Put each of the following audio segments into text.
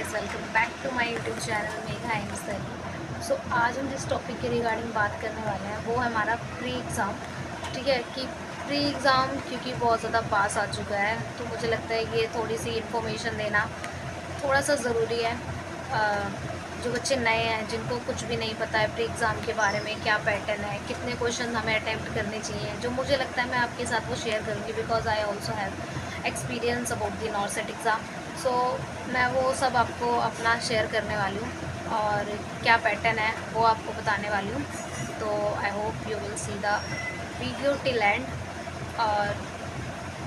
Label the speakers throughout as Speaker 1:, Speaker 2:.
Speaker 1: Guys, welcome back to my YouTube channel Megha M study. So आज हम जिस topic के रिगार्डिंग बात करने वाले हैं वो है हमारा प्री एग्ज़ाम। ठीक है कि प्री एग्ज़ाम क्योंकि बहुत ज़्यादा पास आ चुका है, तो मुझे लगता है कि ये थोड़ी सी इन्फॉर्मेशन देना थोड़ा सा ज़रूरी है। जो बच्चे नए हैं, जिनको कुछ भी नहीं पता है प्री एग्ज़ाम के बारे में, क्या पैटर्न है, कितने क्वेश्चन हमें अटैम्प्ट करने चाहिए, जो मुझे लगता है मैं आपके साथ वो शेयर करूँगी because I also have experience about the NORCET exam. So मैं वो सब आपको अपना शेयर करने वाली हूँ और क्या पैटर्न है वो आपको बताने वाली हूँ। तो I hope you will see the video till and. और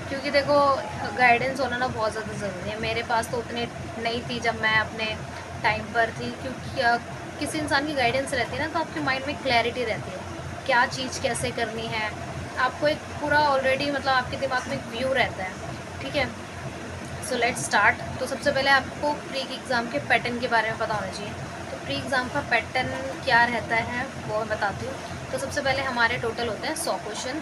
Speaker 1: क्योंकि देखो, गाइडेंस होना ना बहुत ज़्यादा ज़रूरी है। मेरे पास तो उतनी नहीं थी जब मैं अपने टाइम पर थी, क्योंकि किसी इंसान की गाइडेंस रहती है ना तो आपके माइंड में क्लैरिटी रहती है क्या चीज़ कैसे करनी है। आपको एक पूरा ऑलरेडी मतलब आपके दिमाग में एक व्यू रहता है। ठीक है, सो लेट्स स्टार्ट। तो सबसे पहले आपको प्री एग्ज़ाम के पैटर्न के बारे में पता होना चाहिए। तो प्री एग्ज़ाम का पैटर्न क्या रहता है वो मैं बताती हूँ। तो सबसे पहले हमारे टोटल होते हैं 100 क्वेश्चन,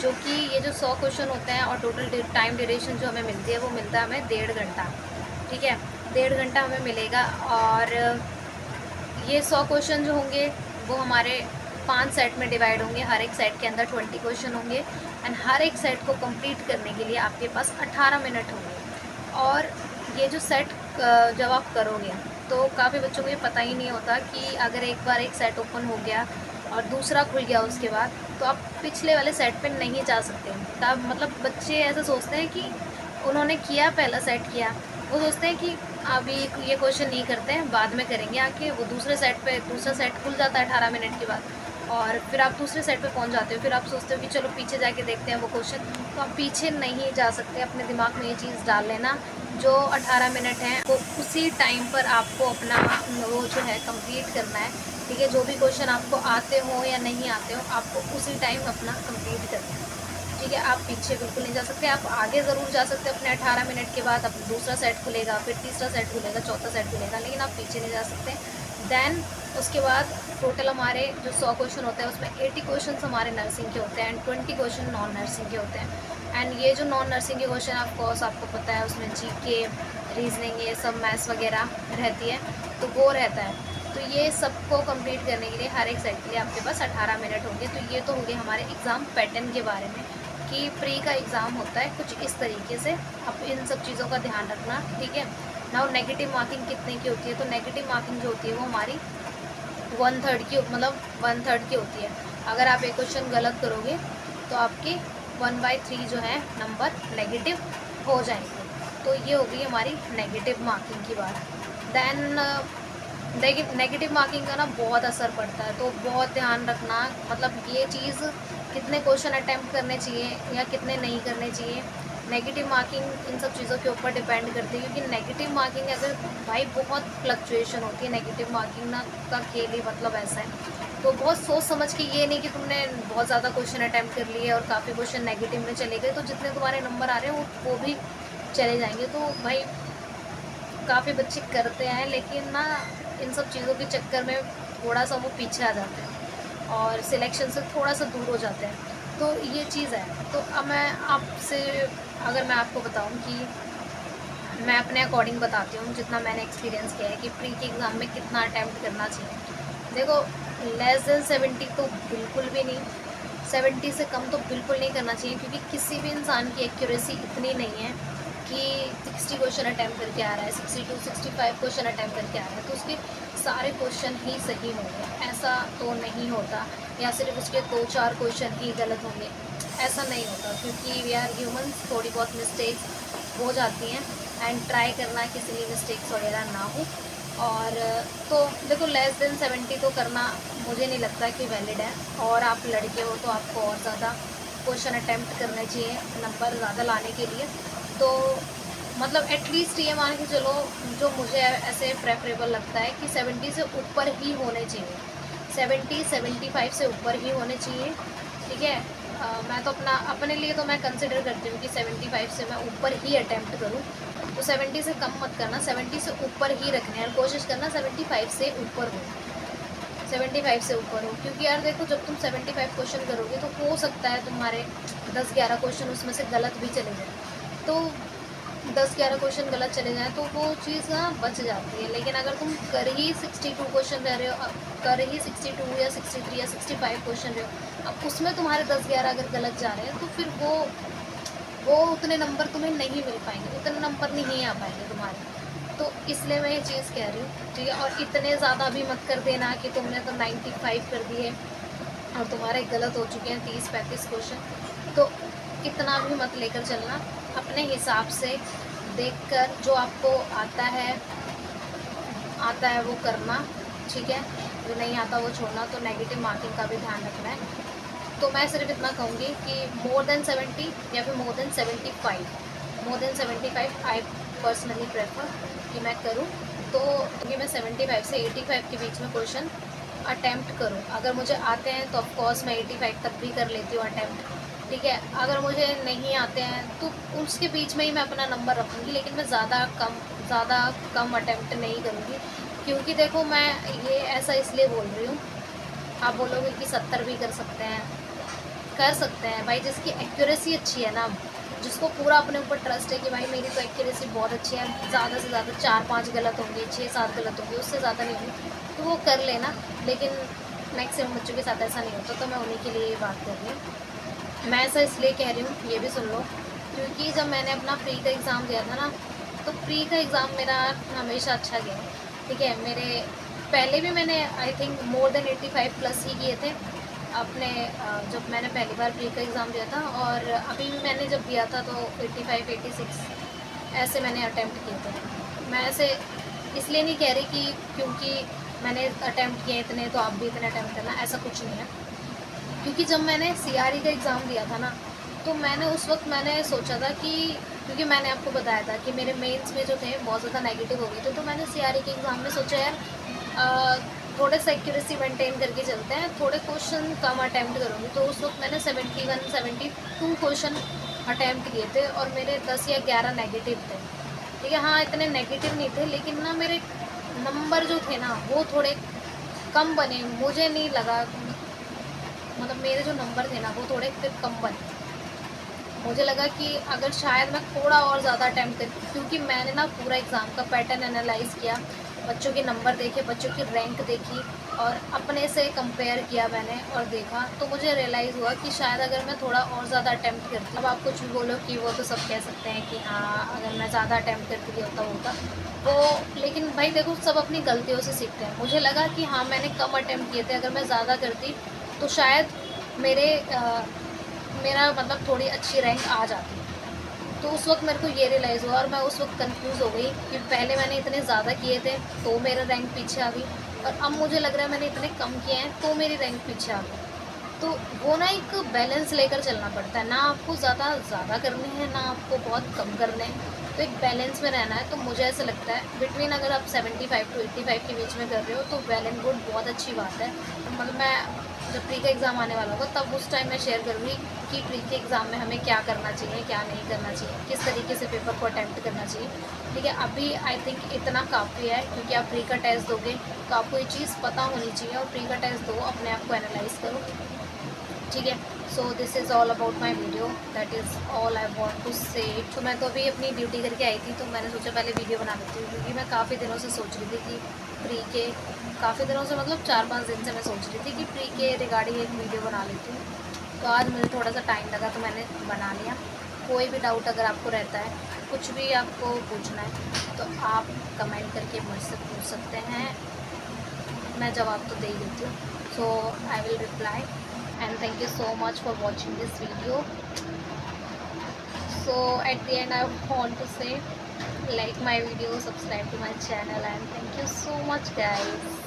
Speaker 1: जो कि ये जो 100 क्वेश्चन होते हैं और टोटल टाइम ड्यूरेशन जो हमें मिलती है वो मिलता है हमें 1.5 घंटा। ठीक है, 1.5 घंटा हमें मिलेगा। और ये 100 क्वेश्चन जो होंगे वो हमारे 5 सेट में डिवाइड होंगे। हर एक सेट के अंदर 20 क्वेश्चन होंगे एंड हर एक सेट को कंप्लीट करने के लिए आपके पास 18 मिनट होंगे। और ये जो सेट जब आप करोगे तो काफ़ी बच्चों को ये पता ही नहीं होता कि अगर एक बार एक सेट ओपन हो गया और दूसरा खुल गया उसके बाद, तो आप पिछले वाले सेट पे नहीं जा सकते। तब मतलब बच्चे ऐसा सोचते हैं कि उन्होंने किया, पहला सेट किया, वो सोचते हैं कि अभी ये क्वेश्चन नहीं करते हैं, बाद में करेंगे। आके वो दूसरे सेट पे दूसरा सेट खुल जाता है 18 मिनट के बाद, और फिर आप दूसरे सेट पे पहुंच जाते हो। फिर आप सोचते हो कि चलो पीछे जाके देखते हैं वो क्वेश्चन। तो आप पीछे नहीं जा सकते। अपने दिमाग में ये चीज़ डाल लेना, जो 18 मिनट हैं वो उसी टाइम पर आपको अपना वो जो है कंप्लीट करना है। ठीक है, जो भी क्वेश्चन आपको आते हो या नहीं आते हो, आपको उसी टाइम अपना कंप्लीट करना है। ठीक है, आप पीछे बिल्कुल नहीं जा सकते। आप आगे ज़रूर जा सकते हैं अपने 18 मिनट के बाद। अब दूसरा सेट खुलेगा, फिर तीसरा सेट खुलेगा, चौथा सेट खुलेगा, लेकिन आप पीछे नहीं जा सकते। देन उसके बाद टोटल हमारे जो 100 क्वेश्चन होते हैं उसमें 80 क्वेश्चन हमारे नर्सिंग के होते हैं एंड 20 क्वेश्चन नॉन नर्सिंग के होते हैं। एंड ये जो नॉन नर्सिंग के क्वेश्चन ऑफकोर्स आपको पता है, उसमें जीके, रीजनिंग, ये सब मैथ्स वगैरह रहती है, तो वो रहता है। तो ये सबको कंप्लीट करने के लिए हर एक सेट के लिए आपके पास 18 मिनट होंगे। तो ये तो हो गए हमारे एग्ज़ाम पैटर्न के बारे में कि प्री का एग्ज़ाम होता है कुछ इस तरीके से। अब इन सब चीज़ों का ध्यान रखना। ठीक है, नाउ नेगेटिव मार्किंग कितने की होती है? तो नेगेटिव मार्किंग जो होती है वो हमारी 1/3 की, मतलब 1/3 की होती है। अगर आप एक क्वेश्चन गलत करोगे तो आपके 1/3 जो है नंबर नेगेटिव हो जाएंगे। तो ये हो गई हमारी नेगेटिव मार्किंग की बात। देन नेगेटिव मार्किंग का ना बहुत असर पड़ता है, तो बहुत ध्यान रखना। मतलब ये चीज़ कितने क्वेश्चन अटैम्प्ट करने चाहिए या कितने नहीं करने चाहिए, नेगेटिव मार्किंग इन सब चीज़ों के ऊपर डिपेंड करती है। क्योंकि नेगेटिव मार्किंग अगर भाई बहुत फ्लक्चुएशन होती है नेगेटिव मार्किंग ना का खेल ही मतलब ऐसा है। तो बहुत सोच समझ के, ये नहीं कि तुमने बहुत ज़्यादा क्वेश्चन अटैम्प्ट कर लिए और काफ़ी क्वेश्चन नेगेटिव में चले गए तो जितने तुम्हारे नंबर आ रहे हैं वो भी चले जाएंगे। तो भाई काफ़ी बच्चे करते हैं, लेकिन ना इन सब चीज़ों के चक्कर में थोड़ा सा वो पीछे आ जाते हैं और सिलेक्शन से थोड़ा सा दूर हो जाते हैं। तो ये चीज़ है। तो अब मैं आपसे, अगर मैं आपको बताऊं कि मैं अपने अकॉर्डिंग बताती हूँ जितना मैंने एक्सपीरियंस किया है कि प्री के एग्ज़ाम में कितना अटैम्प्ट करना चाहिए। देखो, लेस देन 70 तो बिल्कुल भी नहीं, 70 से कम तो बिल्कुल नहीं करना चाहिए, क्योंकि किसी भी इंसान की एक्यूरेसी इतनी नहीं है कि 60 क्वेश्चन अटैम्प्ट करके आ रहा है, 62 65 क्वेश्चन अटैम्प्ट करके आ रहा है तो उसके सारे क्वेश्चन ही सही होंगे, ऐसा तो नहीं होता। या सिर्फ उसके 2-4 क्वेश्चन ही गलत होंगे, ऐसा नहीं होता। क्योंकि वी आर ह्यूमंस, थोड़ी बहुत मिस्टेक्स हो जाती हैं एंड ट्राई करना कि किसी मिस्टेक्स वगैरह ना हो। और तो देखो, लेस देन 70 तो करना मुझे नहीं लगता कि वैलिड है। और आप लड़के हो तो आपको और ज़्यादा क्वेश्चन अटैम्प्ट करने चाहिए नंबर ज़्यादा लाने के लिए। तो मतलब एटलीस्ट ये मान के चलो, जो मुझे ऐसे प्रेफरेबल लगता है कि 70 से ऊपर ही होने चाहिए, 70-75 से ऊपर ही होने चाहिए। ठीक है, मैं तो अपने लिए तो मैं कंसिडर करती हूँ कि 75 से मैं ऊपर ही अटैम्प्ट करूँ। तो 70 से कम मत करना, 70 से ऊपर ही रखने और कोशिश करना 75 से ऊपर हो, 75 से ऊपर हो। क्योंकि यार देखो, जब तुम 75 क्वेश्चन करोगे तो हो सकता है तुम्हारे 10-11 क्वेश्चन उसमें से गलत भी चले जाए। तो 10-11 क्वेश्चन गलत चले जाएँ तो वो चीज़ ना बच जाती है। लेकिन अगर तुम कर ही 62 क्वेश्चन रह रहे हो, कर ही 62 या 63 या 65 क्वेश्चन रहे हो, अब उसमें तुम्हारे 10-11 अगर गलत जा रहे हैं तो फिर वो उतने नंबर तुम्हें नहीं मिल पाएंगे, उतने नंबर नहीं आ पाएंगे तुम्हारे। तो इसलिए मैं ये चीज़ कह रही हूँ, ठीक है। और इतने ज़्यादा भी मत कर देना कि तुमने तो 95 कर दिए और तुम्हारे गलत हो चुके हैं 30-35 क्वेश्चन। तो इतना भी मत लेकर चलना, अपने हिसाब से देखकर जो आपको आता है वो करना, ठीक है। जो नहीं आता वो छोड़ना। तो नेगेटिव मार्किंग का भी ध्यान रखना है। तो मैं सिर्फ इतना कहूँगी कि मोर देन 70 या फिर more than 75 I personally prefer कि मैं करूँ। तो क्योंकि मैं 75 से 85 के बीच में क्वेश्चन अटैम्प्ट करूँ। अगर मुझे आते हैं तो ऑफकोर्स मैं 85 तक भी कर लेती हूँ अटैम्प्ट, ठीक है। अगर मुझे नहीं आते हैं तो उसके बीच में ही मैं अपना नंबर रखूँगी, लेकिन मैं ज़्यादा कम अटैम्प्ट नहीं करूँगी। क्योंकि देखो, मैं ये ऐसा इसलिए बोल रही हूँ, आप बोलोगे कि 70 भी कर सकते हैं भाई, जिसकी एक्यूरेसी अच्छी है ना, जिसको पूरा अपने ऊपर ट्रस्ट है कि भाई मेरी तो एक्यूरेसी बहुत अच्छी है, ज़्यादा से ज़्यादा 4-5 गलत होंगे, 6-7 गलत होंगे, उससे ज़्यादा नहीं होंगे, तो वो कर लेना। लेकिन मैक्सिमम बच्चों के साथ ऐसा नहीं होता, तो मैं उन्हीं के लिए ये बात कर रही हूँ। मैं ऐसा इसलिए कह रही हूँ, ये भी सुन लो, क्योंकि जब मैंने अपना प्री का एग्ज़ाम दिया था ना, तो प्री का एग्ज़ाम मेरा हमेशा अच्छा गया, ठीक है। मेरे पहले भी मैंने I think more than 85 plus ही किए थे अपने, जब मैंने पहली बार प्री का एग्ज़ाम दिया था। और अभी भी मैंने जब दिया था तो 85-86 ऐसे मैंने अटैम्प्ट किए थे। मैं ऐसे इसलिए नहीं कह रही कि क्योंकि मैंने अटैम्प्ट किए इतने तो आप भी इतने अटैम्प्ट करना, ऐसा कुछ नहीं है। क्योंकि जब मैंने सीआरई का एग्ज़ाम दिया था ना, तो मैंने उस वक्त मैंने सोचा था कि, क्योंकि मैंने आपको बताया था कि मेरे मेंस में जो थे बहुत ज़्यादा नेगेटिव हो गए थे, तो मैंने सीआरई के एग्ज़ाम में सोचा यार थोड़े सा एक्यूरेसी मेंटेन करके चलते हैं, थोड़े क्वेश्चन कम अटैम्प्ट करूँगी। तो उस वक्त मैंने 71-72 क्वेश्चन अटैम्प्ट किए थे और मेरे 10 या 11 नेगेटिव थे, ठीक है। हाँ, इतने नेगेटिव नहीं थे, लेकिन ना मेरे नंबर जो थे ना वो थोड़े कम बने। मुझे नहीं लगा, मतलब मेरे जो नंबर थे ना वो थोड़े फिर कम बने। मुझे लगा कि अगर शायद मैं थोड़ा और ज़्यादा अटैम्प्ट करती, क्योंकि मैंने ना पूरा एग्ज़ाम का पैटर्न एनालाइज़ किया, बच्चों के नंबर देखे, बच्चों की रैंक देखी और अपने से कंपेयर किया मैंने और देखा, तो मुझे रियलाइज़ हुआ कि शायद अगर मैं थोड़ा और ज़्यादा अटैम्प्ट करती, अब आप कुछ भी बोलो कि वो तो सब कह सकते हैं कि हाँ अगर मैं ज़्यादा अटैम्प्ट करती होता वो, लेकिन भाई देखो, सब अपनी गलतियों से सीखते हैं। मुझे लगा कि हाँ मैंने कम अटैम्प्ट किए थे, अगर मैं ज़्यादा करती तो शायद मेरे मेरा मतलब थोड़ी अच्छी रैंक आ जाती। तो उस वक्त मेरे को ये रियलाइज़ हुआ और मैं उस वक्त कंफ्यूज हो गई कि पहले मैंने इतने ज़्यादा किए थे तो मेरा रैंक पीछे आ गई, और अब मुझे लग रहा है मैंने इतने कम किए हैं तो मेरी रैंक पीछे आ गई। तो वो ना एक बैलेंस लेकर चलना पड़ता है, ना आपको ज़्यादा करने हैं, ना आपको बहुत कम करने हैं, तो एक बैलेंस में रहना है। तो मुझे ऐसा लगता है बिटवीन, अगर आप 75 to 85 के बीच में कर रहे हो तो वेल एंड गुड, बहुत अच्छी बात है। तो मतलब मैं जब प्री का एग्ज़ाम आने वाला होगा तब उस टाइम मैं शेयर करूँगी कि प्री के एग्ज़ाम में हमें क्या करना चाहिए, क्या नहीं करना चाहिए, किस तरीके से पेपर को अटैम्प्ट करना चाहिए, ठीक है। अभी आई थिंक इतना काफ़ी है, क्योंकि आप प्री का टेस्ट दोगे तो आपको ये चीज़ पता होनी चाहिए, और प्री का टेस्ट दो, अपने आप को एनालाइज करो, ठीक है। So this is all about my video, that is all I want to say. तो मैं तो अभी अपनी ड्यूटी करके आई थी, तो मैंने सोचा पहले वीडियो बना लेती हूँ, क्योंकि मैं काफ़ी दिनों से सोच रही थी कि प्री के, काफ़ी दिनों से मतलब 4-5 दिन से मैं सोच रही थी कि प्री के रिगार्डिंग एक वीडियो बना लेती हूँ। तो आज मुझे थोड़ा सा टाइम लगा तो मैंने बना लिया। कोई भी डाउट अगर आपको रहता है, कुछ भी आपको पूछना है, तो आप कमेंट करके मुझसे पूछ सकते हैं, मैं जवाब तो दे ही देती हूँ। So I will reply, and thank you so much for watching this video. So at the end I want to say, like my video, subscribe to my channel, and thank you so much guys.